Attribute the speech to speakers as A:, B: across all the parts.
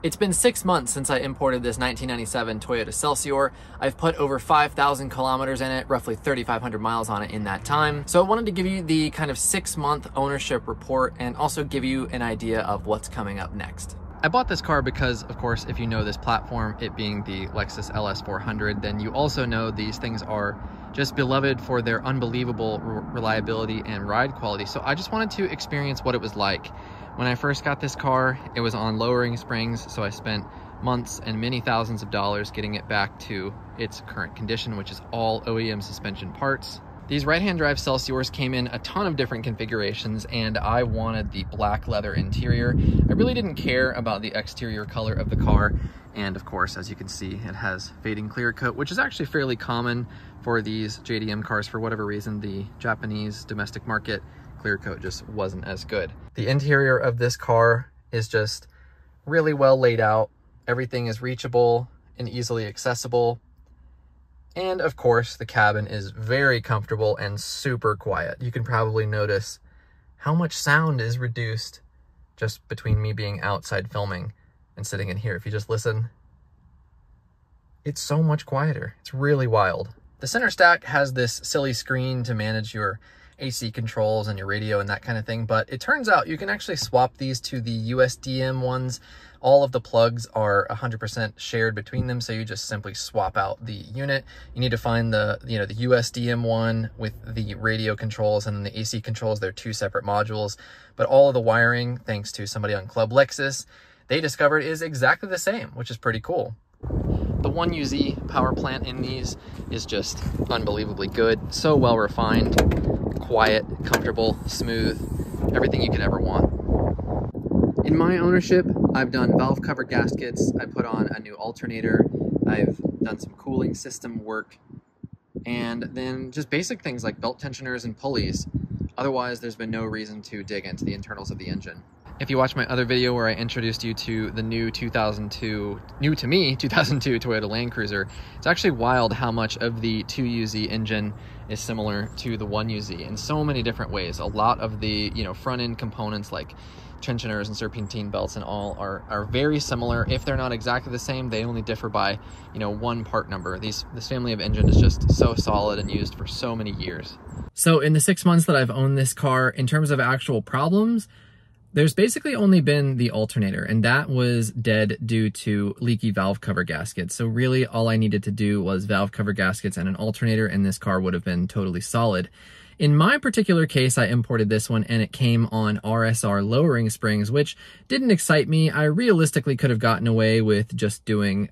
A: It's been 6 months since I imported this 1997 Toyota Celsior. I've put over 5,000 kilometers in it, roughly 3,500 miles on it in that time. So I wanted to give you the kind of 6-month ownership report and also give you an idea of what's coming up next. I bought this car because, of course, if you know this platform, it being the Lexus LS400, then you also know these things are just beloved for their unbelievable reliability and ride quality. So I just wanted to experience what it was like. When I first got this car, it was on lowering springs, so I spent months and many thousands of dollars getting it back to its current condition, which is all OEM suspension parts. These right-hand drive Celsiors came in a ton of different configurations, and I wanted the black leather interior. I really didn't care about the exterior color of the car, and of course, as you can see, it has fading clear coat, which is actually fairly common for these JDM cars. For whatever reason, the Japanese domestic market clear coat just wasn't as good. The interior of this car is just really well laid out. Everything is reachable and easily accessible. And of course, the cabin is very comfortable and super quiet. You can probably notice how much sound is reduced just between me being outside filming and sitting in here. If you just listen, it's so much quieter. It's really wild. The center stack has this silly screen to manage your AC controls and your radio and that kind of thing, but it turns out you can actually swap these to the USDM ones. All of the plugs are 100% shared between them, so you just simply swap out the unit. You need to find the USDM one with the radio controls, and then the AC controls. They're 2 separate modules, but all of the wiring, thanks to somebody on Club Lexus, they discovered is exactly the same, which is pretty cool. The 1UZ power plant in these is just unbelievably good. So well refined, quiet, comfortable, smooth, everything you could ever want. In my ownership, I've done valve cover gaskets, I put on a new alternator, I've done some cooling system work, and then just basic things like belt tensioners and pulleys. Otherwise, there's been no reason to dig into the internals of the engine. If you watch my other video where I introduced you to the new 2002 Toyota Land Cruiser, it's actually wild how much of the 2UZ engine is similar to the 1UZ in so many different ways. A lot of the front end components like tensioners and serpentine belts and all are very similar. If they're not exactly the same, they only differ by one part number. This family of engine is just so solid and used for so many years. So in the 6 months that I've owned this car, in terms of actual problems, there's basically only been the alternator, and that was dead due to leaky valve cover gaskets. So really all I needed to do was valve cover gaskets and an alternator, and this car would have been totally solid. In my particular case, I imported this one and it came on RSR lowering springs, which didn't excite me. I realistically could have gotten away with just doing,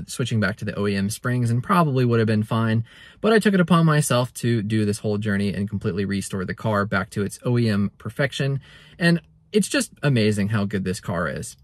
A: switching back to the OEM springs and probably would have been fine. But I took it upon myself to do this whole journey and completely restore the car back to its OEM perfection. And it's just amazing how good this car is.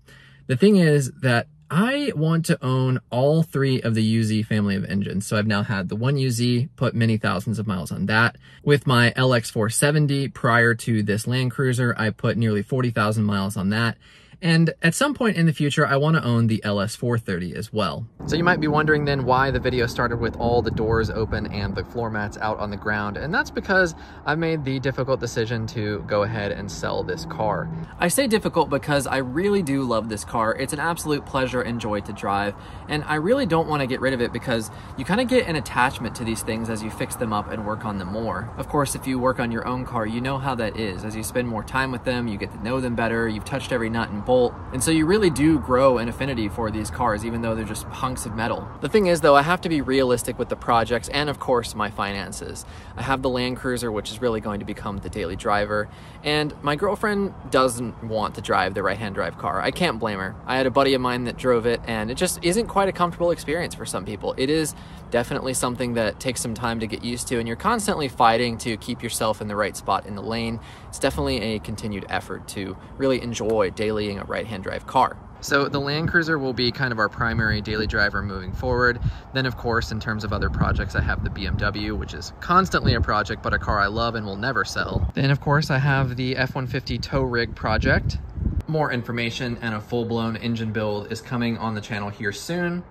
A: The thing is that I want to own all 3 of the UZ family of engines. So I've now had the 1UZ, put many thousands of miles on that. With my LX470 prior to this Land Cruiser, I put nearly 40,000 miles on that. And at some point in the future, I want to own the LS430 as well. So you might be wondering then why the video started with all the doors open and the floor mats out on the ground. And that's because I made the difficult decision to go ahead and sell this car. I say difficult because I really do love this car. It's an absolute pleasure and joy to drive. And I really don't want to get rid of it because you kind of get an attachment to these things as you fix them up and work on them more. Of course, if you work on your own car, you know how that is. As you spend more time with them, you get to know them better. You've touched every nut and bolt. And so you really do grow an affinity for these cars, even though they're just hunks of metal. The thing is, though, I have to be realistic with the projects and, of course, my finances. I have the Land Cruiser, which is really going to become the daily driver, and my girlfriend doesn't want to drive the right-hand drive car. I can't blame her. I had a buddy of mine that drove it, and it just isn't quite a comfortable experience for some people. It is definitely something that takes some time to get used to, and you're constantly fighting to keep yourself in the right spot in the lane. It's definitely a continued effort to really enjoy dailying a right-hand drive car. So the Land Cruiser will be kind of our primary daily driver moving forward. Then of course, in terms of other projects, I have the BMW, which is constantly a project, but a car I love and will never sell. Then of course, I have the F-150 tow rig project. More information and a full-blown engine build is coming on the channel here soon.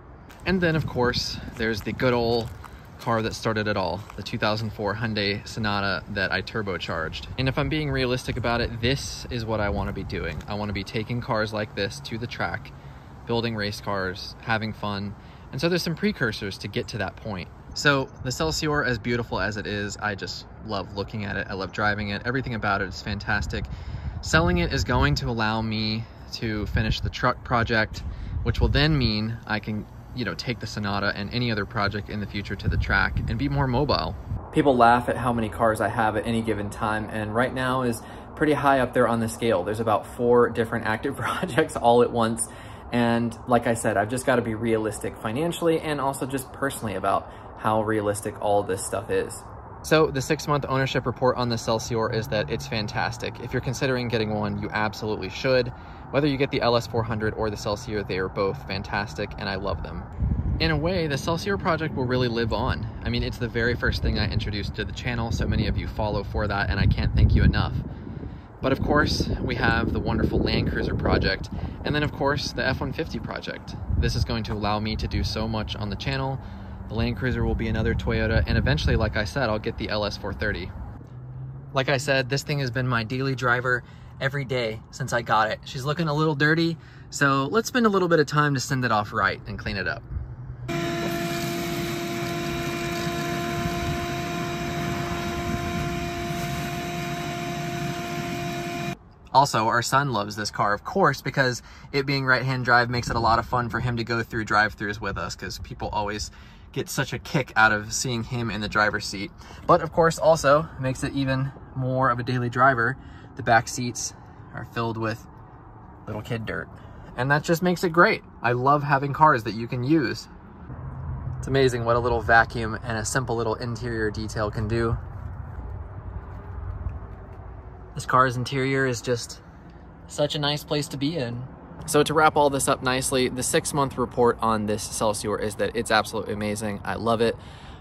A: And then of course, there's the good old car that started it all, the 2004 Hyundai Sonata that I turbocharged. And if I'm being realistic about it, this is what I want to be doing. I want to be taking cars like this to the track, building race cars, having fun. And so there's some precursors to get to that point. So the Celsior, as beautiful as it is, I just love looking at it. I love driving it. Everything about it is fantastic. Selling it is going to allow me to finish the truck project, which will then mean I can, take the Sonata and any other project in the future to the track and be more mobile. People laugh at how many cars I have at any given time, and right now is pretty high up there on the scale. There's about 4 different active projects all at once. And like I said, I've just got to be realistic financially and also just personally about how realistic all this stuff is. So the 6-month ownership report on the Celsior is that it's fantastic. If you're considering getting one, you absolutely should. Whether you get the LS400 or the Celsior, they are both fantastic and I love them. In a way, the Celsior project will really live on. I mean, it's the very first thing I introduced to the channel, so many of you follow for that, and I can't thank you enough. But of course, we have the wonderful Land Cruiser project, and then of course, the F-150 project. This is going to allow me to do so much on the channel. The Land Cruiser will be another Toyota, and eventually, like I said, I'll get the LS430. Like I said, this thing has been my daily driver every day since I got it. She's looking a little dirty, so let's spend a little bit of time to send it off right and clean it up. Also, our son loves this car, of course, because it being right-hand drive makes it a lot of fun for him to go through drive-thrus with us, because people always get such a kick out of seeing him in the driver's seat. But of course, also makes it even more of a daily driver. The back seats are filled with little kid dirt, and that just makes it great. I love having cars that you can use. It's amazing what a little vacuum and a simple little interior detail can do. This car's interior is just such a nice place to be in. So to wrap all this up nicely, the 6-month report on this Celsior is that it's absolutely amazing. I love it.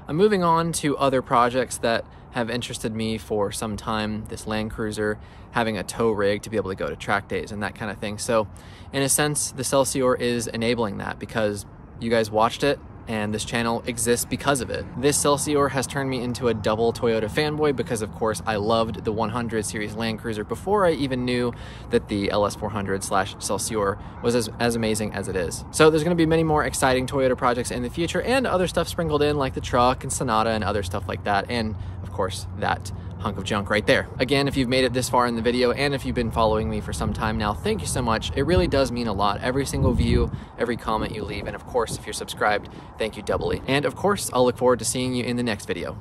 A: I'm moving on to other projects that have interested me for some time. This Land Cruiser, having a tow rig to be able to go to track days and that kind of thing. So in a sense, the Celsior is enabling that because you guys watched it, and this channel exists because of it. This Celsior has turned me into a double Toyota fanboy because of course I loved the 100 series Land Cruiser before I even knew that the LS400 / Celsior was as amazing as it is. So there's going to be many more exciting Toyota projects in the future and other stuff sprinkled in like the truck and Sonata and other stuff like that, and of course that hunk of junk right there. Again, if you've made it this far in the video and if you've been following me for some time now, thank you so much. It really does mean a lot. Every single view, every comment you leave, and of course, if you're subscribed, thank you doubly. And of course, I'll look forward to seeing you in the next video.